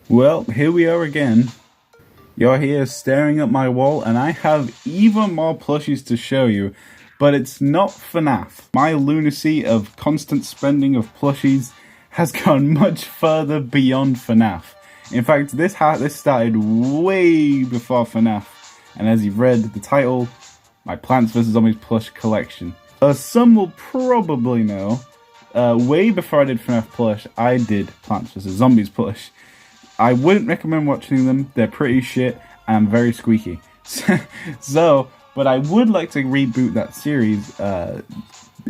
Well, here we are again. You're here staring at my wall, and I have even more plushies to show you, but it's not FNAF. My lunacy of constant spending of plushies has gone much further beyond FNAF. In fact, this started way before FNAF, and as you've read the title, my Plants vs Zombies plush collection. As some will probably know, way before I did FNAF plush, I did Plants vs Zombies plush. I wouldn't recommend watching them. They're pretty shit and very squeaky. But I would like to reboot that series,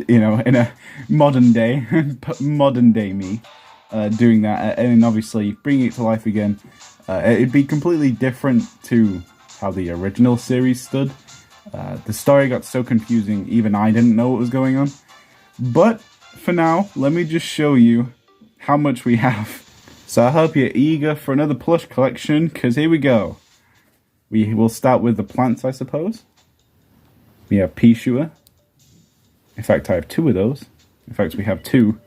in a modern day me, doing that, and obviously bringing it to life again. It'd be completely different to how the original series stood. The story got so confusing, even I didn't know what was going on. But for now, let me just show you how much we have. So I hope you're eager for another plush collection, because here we go. We will start with the plants, I suppose. We have pea shooter. In fact, I have two of those. In fact, we have two.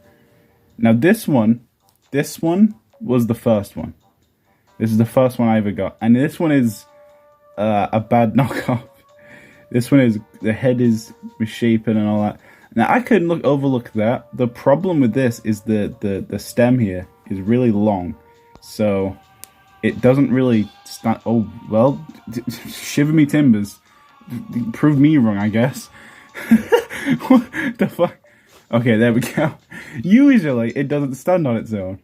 Now this one was the first one. This is the first one I ever got. And this one is a bad knockoff. This one is, the head is misshapen and all that. Now I couldn't overlook that. The problem with this is the stem here is really long, so it doesn't really stand. Oh well, shiver me timbers. Prove me wrong, I guess. What the fuck? Okay, there we go. Usually it doesn't stand on its own.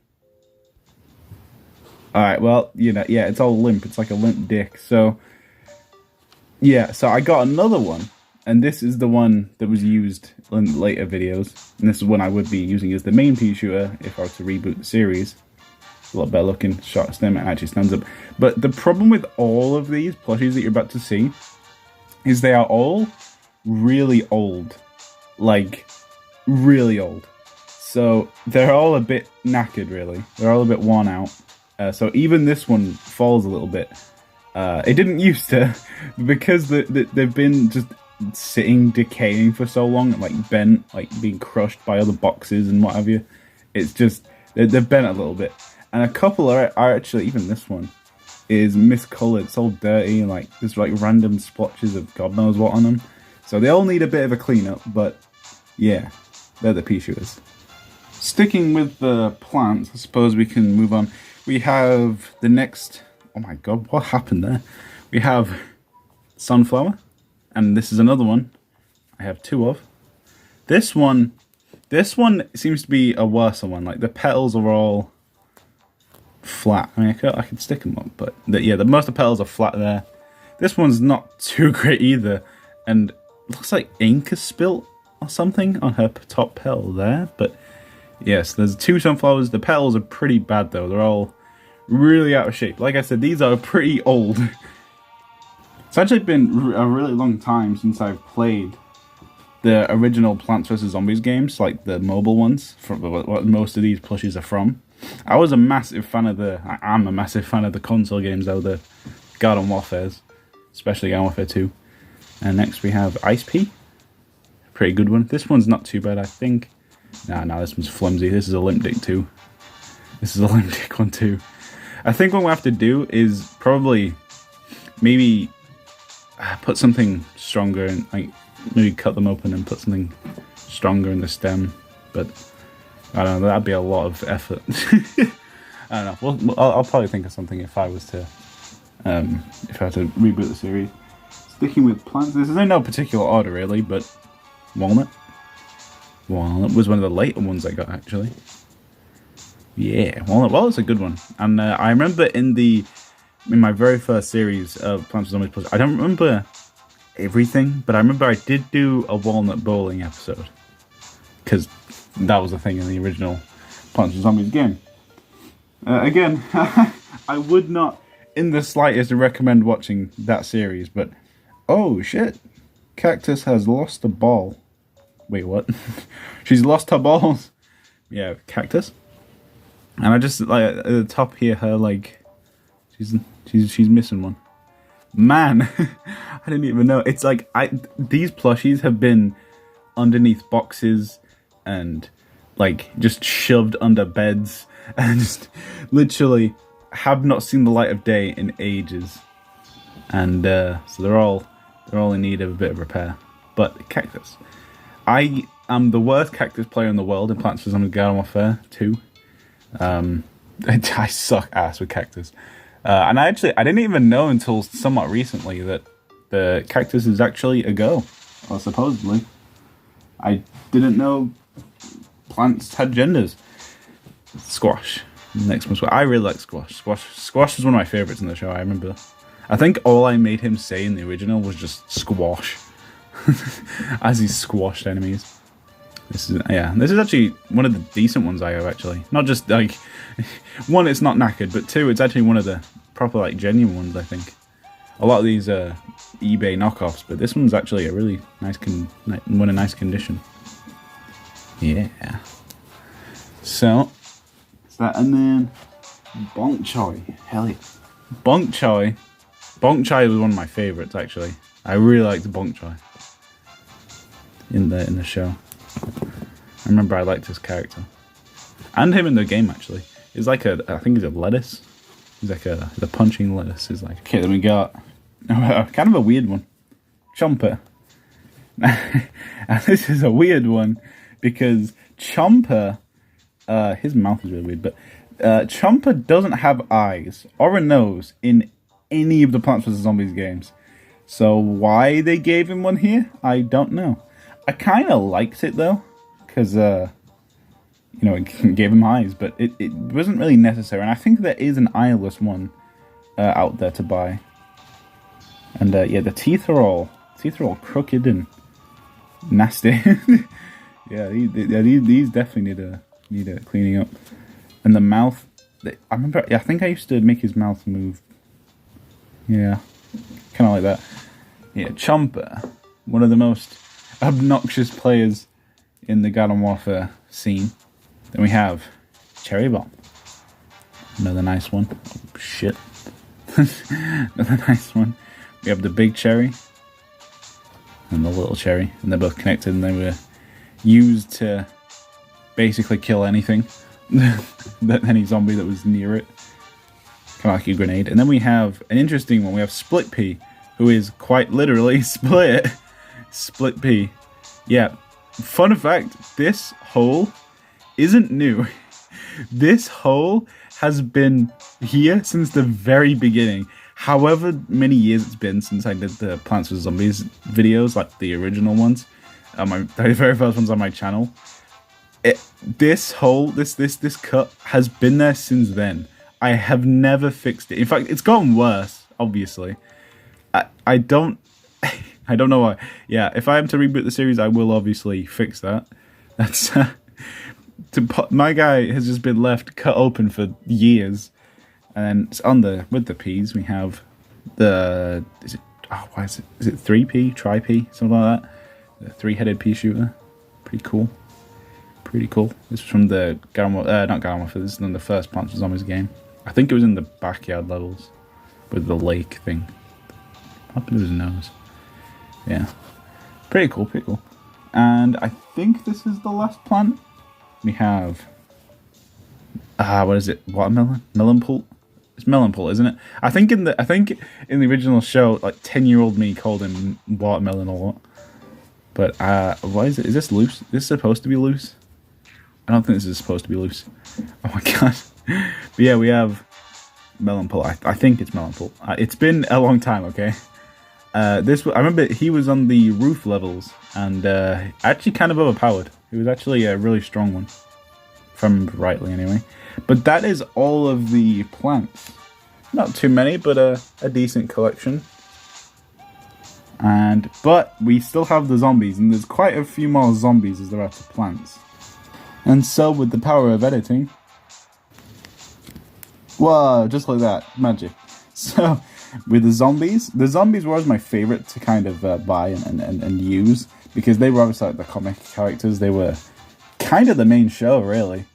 Alright, well, yeah, it's all limp. It's like a limp dick. So yeah, so I got another one, and this is the one that was used in later videos. And this is one I would be using as the main pea shooter if I were to reboot the series. A lot better looking, short stem, it actually stands up. But the problem with all of these plushies that you're about to see is they are all really old. Like, really old. So they're all a bit knackered, really. They're all a bit worn out. So even this one falls a little bit. It didn't used to, because they've been just sitting, decaying for so long, and like bent, like being crushed by other boxes and what have you. It's just, they've bent a little bit. And a couple are actually, even this one, is miscolored. It's all dirty, and like there's like random splotches of God knows what on them. So they all need a bit of a cleanup, but yeah, they're the pea shooters. Sticking with the plants, I suppose we can move on. We have the next, oh my god, what happened there? We have sunflower, and this is another one I have two of. This one seems to be a worse one. Like the petals are all flat. I mean, I could stick them up, but yeah, most of the petals are flat there. This one's not too great either, and looks like ink is spilt or something on her top petal there. But yes, there's two sunflowers. The petals are pretty bad though. They're all really out of shape. Like I said, these are pretty old. It's actually been a really long time since I've played the original Plants vs Zombies games, like the mobile ones, from what most of these plushies are from. I was a massive fan of I am a massive fan of the console games though, the Garden Warfares, especially Garden Warfare 2. And next we have Ice Pea. Pretty good one. This one's not too bad, I think. Nah, this one's flimsy. This is a limp dick too. This is a limp dick one too. I think what we'll have to do is probably maybe put something stronger, and like maybe cut them open and put something stronger in the stem. But I don't know, that'd be a lot of effort. I don't know. I'll probably think of something if I was to if I had to reboot the series. Sticking with plants, this is in no particular order really, but walnut. Walnut was one of the later ones I got actually. Yeah, walnut's a good one. And I remember in my very first series of Plants vs Zombies Plus, I don't remember everything, but I remember I did do a walnut bowling episode, because that was a thing in the original Plants vs Zombies game. Again, I would not in the slightest recommend watching that series, but oh shit, Cactus has lost a ball. Wait, what? She's lost her balls. Yeah, Cactus. And I just, like, at the top here, her, like, she's missing one. Man, I didn't even know. It's like, these plushies have been underneath boxes and, like, just shoved under beds. And just, literally, have not seen the light of day in ages, and so they're all in need of a bit of repair. But cactus, I am the worst cactus player in the world in Plants vs Zombies Garden Warfare 2. I suck ass with cactus, and I didn't even know until somewhat recently that the cactus is actually a go, or supposedly. I didn't know plants had genders. Squash. Next one. I really like squash. Squash is one of my favorites in the show. I remember. I think all I made him say in the original was just squash, as he squashed enemies. This is actually one of the decent ones I have, actually. Not just like one, it's not knackered, but two, it's actually one of the proper like genuine ones. I think a lot of these are eBay knockoffs, but this one's actually a really nice one in nice condition. Yeah. So that, and then bonk choy. Hell yeah. Bonk choy. Bonk choy was one of my favorites, actually. I really liked bonk choy in the show. I remember I liked his character. And him in the game, actually. He's like I think he's a lettuce. He's like the punching lettuce. Is like, okay, then we got kind of a weird one. Chomper. And this is a weird one because Chomper, his mouth is really weird, but Chomper doesn't have eyes or a nose in any of the Plants vs Zombies games. So why they gave him one here, I don't know. I kind of liked it though, because it gave him eyes, but it wasn't really necessary. And I think there is an eyeless one out there to buy. And yeah, the teeth are all crooked and nasty. Yeah, these definitely need a cleaning up. And the mouth, I think I used to make his mouth move. Yeah, kind of like that. Yeah, Chomper, one of the most obnoxious players in the Garden Warfare scene. Then we have Cherry Bomb, another nice one. Oh, shit, another nice one. We have the big cherry and the little cherry, and they're both connected, and they were used to basically kill anything, any zombie that was near it. Kind of like a grenade. And then we have an interesting one. We have Split Pea, who is quite literally split pea. Yeah, fun fact, this hole isn't new. This hole has been here since the very beginning. However many years it's been since I did the Plants vs Zombies videos, like the original ones, the very first ones on my channel. This hole, this cut has been there since then. I have never fixed it. In fact, it's gotten worse, obviously. I don't know why. Yeah, if I am to reboot the series, I will obviously fix that. That's my guy has just been left cut open for years. And it's with the peas, we have is it 3P, tri-P, something like that. The 3-headed pea shooter. Pretty cool. This was from the not Garden Warfare, this is in the first Plants vs Zombies game. I think it was in the backyard levels with the lake thing. What happened to his nose? Yeah. Pretty cool. And I think this is the last plant. We have what is it? Watermelon? Melon pult? It's melon pult, isn't it? I think in the original show, like 10-year-old me called him watermelon a lot. But what is it? Is this loose? Is this supposed to be loose? I don't think this is supposed to be loose. Oh my god. But yeah, we have melon pult. I think it's melon pult. It's been a long time, okay? I remember he was on the roof levels and actually kind of overpowered. He was actually a really strong one, if I remember rightly anyway. But that is all of the plants. Not too many, but a decent collection. But we still have the zombies, and there's quite a few more zombies as there are to plants. And so with the power of editing, whoa, just like that, magic. So with the zombies were always my favorite to kind of buy and use, because they were obviously like the comic characters. They were kind of the main show, really.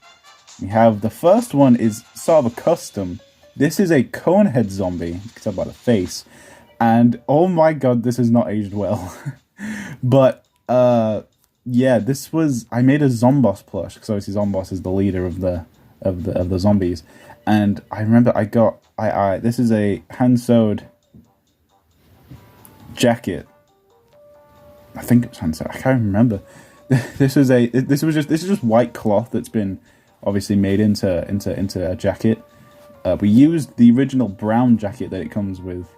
We have the first one is sort of a custom. This is a cone head zombie. You can tell by the face. And oh my god, this is not aged well. But yeah, I made a Zomboss plush, because obviously Zomboss is the leader of the zombies. And I remember I got this is a hand sewed jacket. I think it's hand sewed. I can't remember. This is just white cloth that's been obviously made into a jacket. We used the original brown jacket that it comes with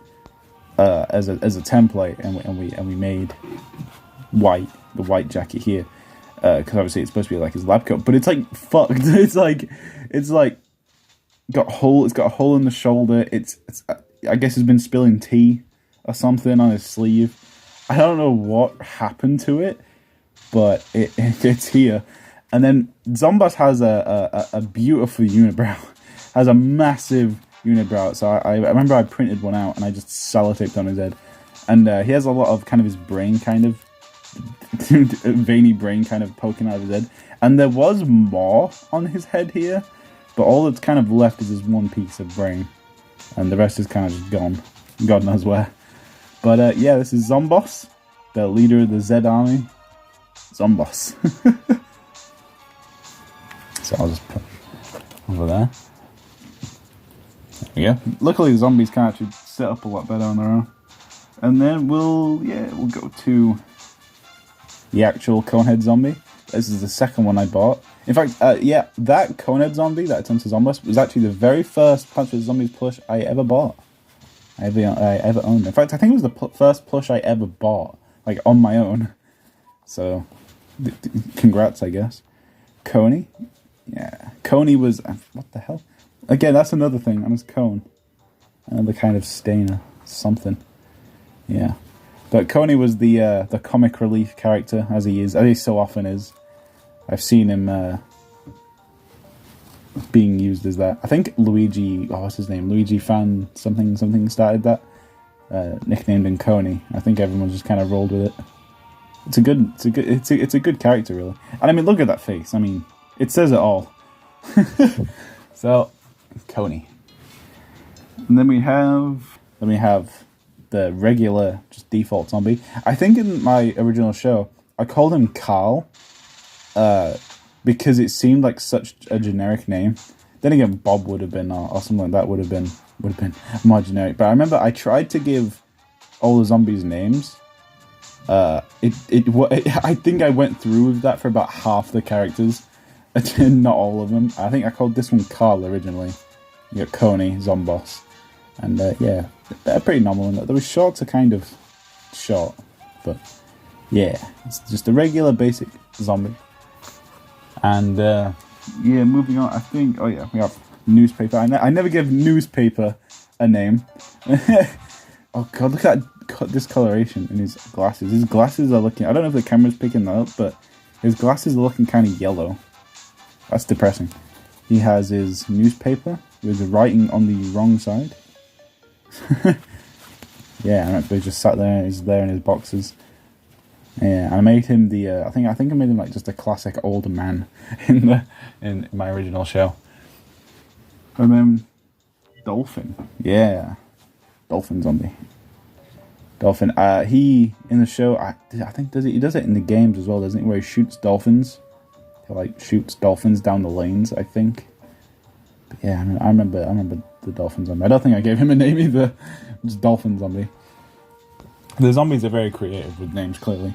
as a template, and we made the white jacket here because obviously it's supposed to be like his lab coat, but it's like fucked. It's like got a hole. It's got a hole in the shoulder. It's I guess he's been spilling tea or something on his sleeve. I don't know what happened to it, but it's here. And then Zomboss has a beautiful unibrow. Has a massive unibrow. So I remember I printed one out and I just sellotaped on his head. And he has a lot of kind of his brain kind of veiny brain kind of poking out of his head. And there was more on his head here, but all that's kind of left is this one piece of brain. And the rest is kind of just gone. God knows where. But yeah, this is Zomboss, the leader of the Z army. Zomboss. So I'll just put over there. There we go. Luckily the zombies can actually set up a lot better on their own. And then we'll go to the actual Conehead zombie. This is the second one I bought. In fact, yeah, that Conehead zombie that I turned to Zomboss was actually the very first Plants vs Zombies plush I ever bought. I ever owned. In fact, I think it was the first plush I ever bought, like on my own. So, congrats, I guess. Coney? Yeah. Coney was... what the hell? Again, that's another thing on his cone. Another kind of stainer. Something. Yeah. But Coney was the comic relief character, as he so often is. I've seen him being used as that. I think Luigi... oh, what's his name? Luigi Fan something started that. Nicknamed him Coney. I think everyone just kind of rolled with it. It's a good character, really. And I mean, look at that face. I mean, it says it all. So, Coney. And then we have the regular, just default zombie. I think in my original show, I called him Carl, because it seemed like such a generic name. Then again, Bob would have been, or something like that would have been more generic. But I remember I tried to give all the zombies names. I think I went through with that for about half the characters, and not all of them. I think I called this one Carl originally. You got Coney, Zomboss, and yeah, they're pretty normal. The shorts are kind of short, but yeah, it's just a regular basic zombie. And yeah, moving on. I think we have newspaper. I never give newspaper a name. Oh god, look at that discoloration in his glasses. His glasses are looking... I don't know if the camera's picking that up, but his glasses are looking kind of yellow. That's depressing. He has his newspaper with the writing on the wrong side. Yeah, and actually just sat there. He's there in his boxes. Yeah, I made him the... I think I made him like just a classic old man in my original show. And then Dolphin. Yeah, Dolphin zombie. Dolphin. He in the show. I think he does it in the games as well, doesn't he? Where he shoots dolphins. He like shoots dolphins down the lanes. I think. But yeah, I remember the Dolphin zombie. I don't think I gave him a name either. Just Dolphin zombie. The zombies are very creative with names, clearly.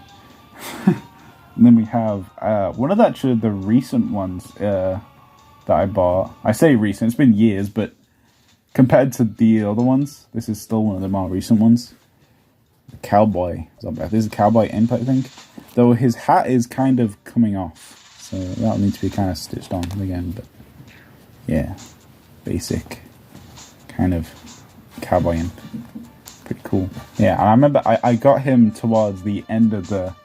And then we have one of the recent ones that I bought. I say recent. It's been years, but compared to the other ones, this is still one of the more recent ones. The cowboy zombie. This is a cowboy imp, I think. Though his hat is kind of coming off, so that'll need to be kind of stitched on again. But yeah, basic kind of cowboy imp. Pretty cool. Yeah, and I remember I got him towards the end of the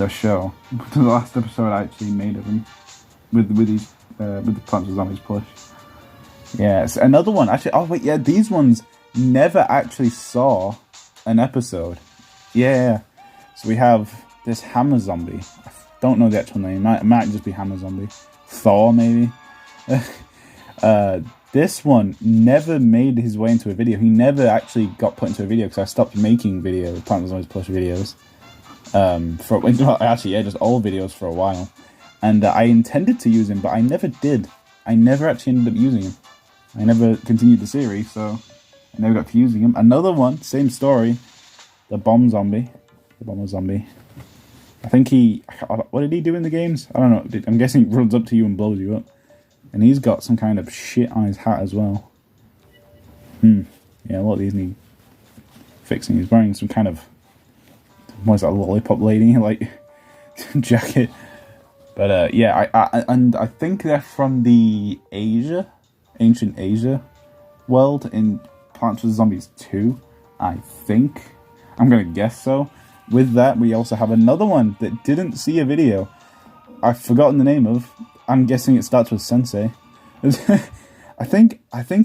show. The last episode I actually made of him with the Plants vs Zombies plush. Yes, another one actually. Oh wait, yeah, these ones never actually saw an episode. Yeah, so we have this Hammer Zombie. I don't know the actual name. It might just be Hammer Zombie. Thor, maybe. This one never made his way into a video. He never actually got put into a video because I stopped making Plants vs Zombies plush videos. Just old videos for a while. And I intended to use him, but I never did. I never actually ended up using him. I never continued the series, so I never got to using him. Another one, same story. The bomb zombie. The bomber zombie. I think what did he do in the games? I don't know. I'm guessing he runs up to you and blows you up. And he's got some kind of shit on his hat as well. Yeah, a lot of these need fixing. He's wearing some kind of, what is that, lollipop lady, like, jacket. But, yeah, I think they're from the ancient Asia world in Plants vs. Zombies 2, I think. I'm going to guess so. With that, we also have another one that didn't see a video. I've forgotten the name of. I'm guessing it starts with Sensei. I think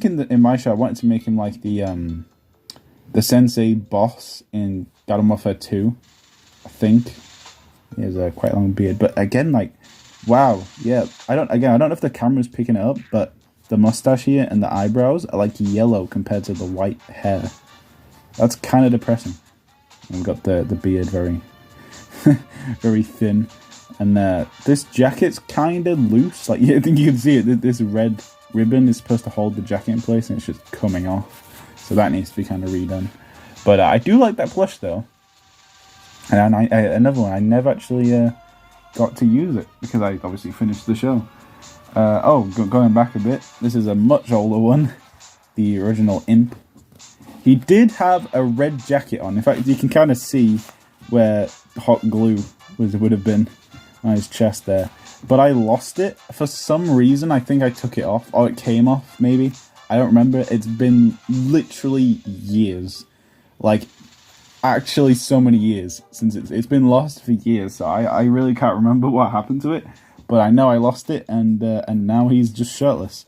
in my show I wanted to make him like the Sensei boss in Garden Warfare 2. I think he has a quite long beard, but again, like, wow, yeah. I don't know if the camera's picking it up, but the mustache here and the eyebrows are like yellow compared to the white hair. That's kind of depressing. And got the beard very very thin. And this jacket's kind of loose. Like, I think you can see it. This red ribbon is supposed to hold the jacket in place, and it's just coming off. So that needs to be kind of redone. But I do like that plush, though. And another one, I never actually got to use it, because I obviously finished the show. Going back a bit, this is a much older one. The original Imp. He did have a red jacket on. In fact, you can kind of see where hot glue would have been on his chest there. But I lost it. For some reason, I think I took it off. Or it came off, maybe. I don't remember. It's been literally years. Like, actually so many years since it's been lost for years. So I really can't remember what happened to it. But I know I lost it, and now he's just shirtless.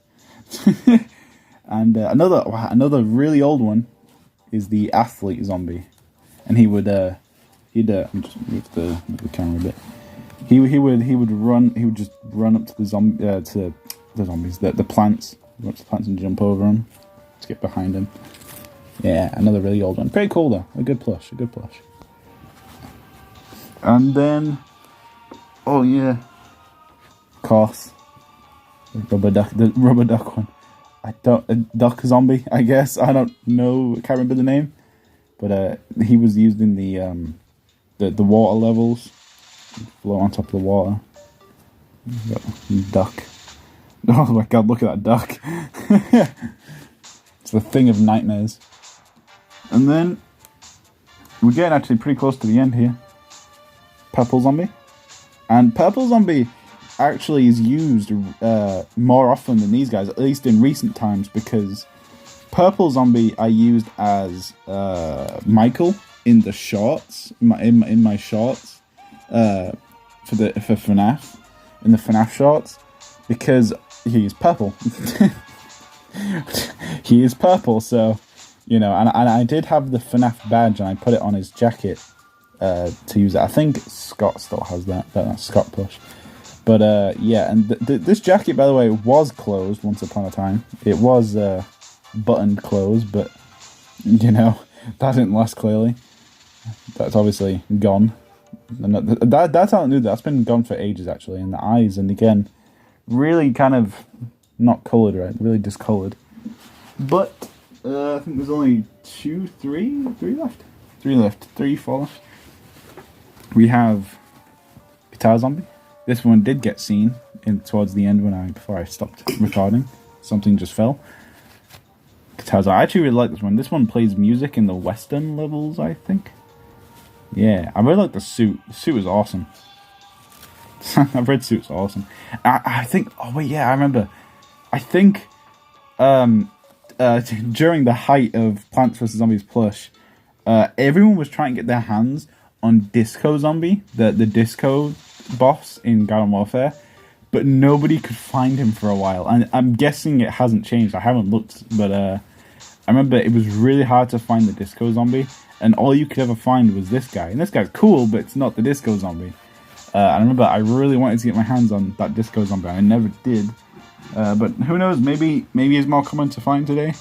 And another really old one is the athlete zombie, and he'd just move the camera a bit. He would just run up to the zombies, the plants, run up to the plants and jump over them to get behind him. Yeah, another really old one. Pretty cool though. A good plush. And then, oh yeah, of course, the rubber duck one. Duck zombie, I guess. I don't know. I can't remember the name, but he was used in the water levels. Float on top of the water. Duck. Oh my god! Look at that duck. It's the thing of nightmares. And then we're getting actually pretty close to the end here. Purple zombie, and purple zombie actually is used more often than these guys, at least in recent times, because purple zombie I used as Michael in the shorts, in my shorts for FNAF, in the FNAF shorts, because he is purple. He is purple, so you know, and I did have the FNAF badge, and I put it on his jacket to use it. I think Scott still has that. That's Scott Plush. But yeah, and this jacket, by the way, was closed once upon a time. It was buttoned closed, but you know, that didn't last clearly. That's obviously gone. And that's how I knew that. That's been gone for ages, actually. And the eyes, and again, really kind of not coloured right, really discoloured. But I think there's only 3 left. 4 left. We have Guitar Zombie. This one did get seen towards the end before I stopped recording. Something just fell. Guitar Zombie. I actually really like this one. This one plays music in the western levels, I think. Yeah, I really like the suit. The suit is awesome. The red suit's awesome. I think. Oh wait, yeah, I remember. I think during the height of Plants vs Zombies Plush, everyone was trying to get their hands on Disco Zombie, the disco boss in Garden Warfare, but nobody could find him for a while. And I'm guessing it hasn't changed. I haven't looked, but I remember it was really hard to find the Disco Zombie, and all you could ever find was this guy. And this guy's cool, but it's not the Disco Zombie. I remember I really wanted to get my hands on that Disco Zombie, and I never did. But who knows? Maybe he's more common to find today.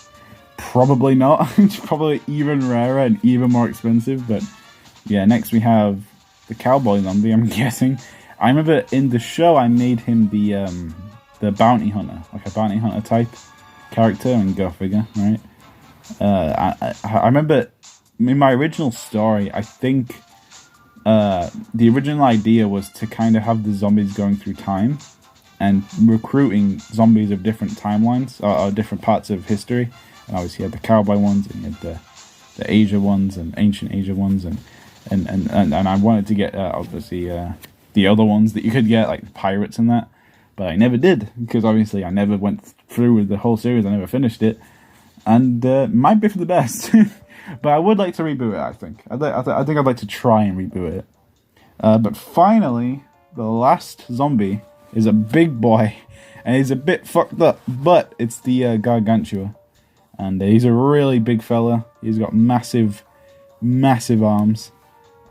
Probably not. It's probably even rarer and even more expensive. But yeah, next we have the Cowboy Zombie, I'm guessing. I remember in the show I made him the bounty hunter, like a bounty hunter type. character, and go figure, right? I remember in my original story, I think the original idea was to kind of have the zombies going through time and recruiting zombies of different timelines or different parts of history. And obviously you had the cowboy ones, and you had the Asia ones, and ancient Asia ones, and I wanted to get obviously the other ones that you could get, like pirates and that, but I never did, because obviously I never went through with the whole series. I never finished it, and might be for the best. But I would like to reboot it. I think I'd like to try and reboot it. But finally, the last zombie is a big boy, and he's a bit fucked up, but it's the Gargantua, and he's a really big fella. He's got massive arms,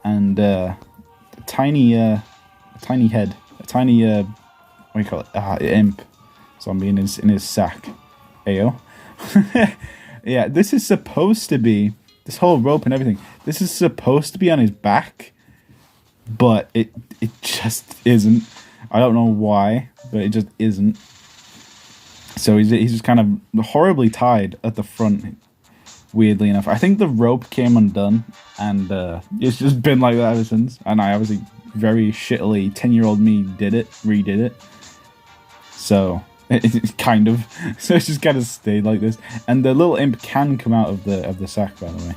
and a tiny head, a tiny what do you call it? Imp zombie in his sack. Ayo. Yeah, this is supposed to be, this whole rope and everything, this is supposed to be on his back, but it just isn't. I don't know why, but it just isn't. So he's just kind of horribly tied at the front, weirdly enough. I think the rope came undone, and it's just been like that ever since. And I obviously, very shittily, 10-year-old me redid it. So it kind of, so it's just kind of stayed like this. And the little imp can come out of the sack, by the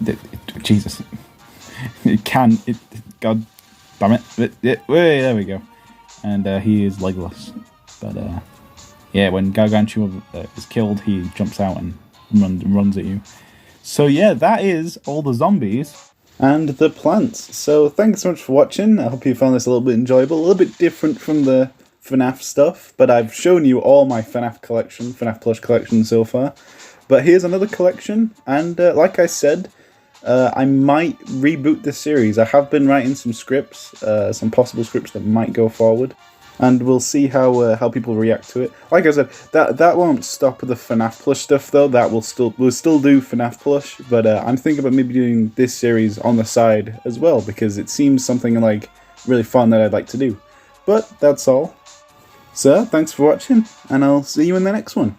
way. Jesus, it can. God damn it! There we go. And he is legless, but yeah, when Gargantua is killed, he jumps out and runs at you. So yeah, that is all the zombies and the plants. So thanks so much for watching. I hope you found this a little bit enjoyable, a little bit different from the FNAF stuff, but I've shown you all my FNAF collection, FNAF Plush collection so far. But here's another collection, and like I said, I might reboot this series. I have been writing some scripts, some possible scripts that might go forward, and we'll see how people react to it. Like I said, that won't stop the FNAF Plush stuff though. That we'll still do FNAF Plush, but I'm thinking about maybe doing this series on the side as well, because it seems something like really fun that I'd like to do. But that's all. So thanks for watching, and I'll see you in the next one.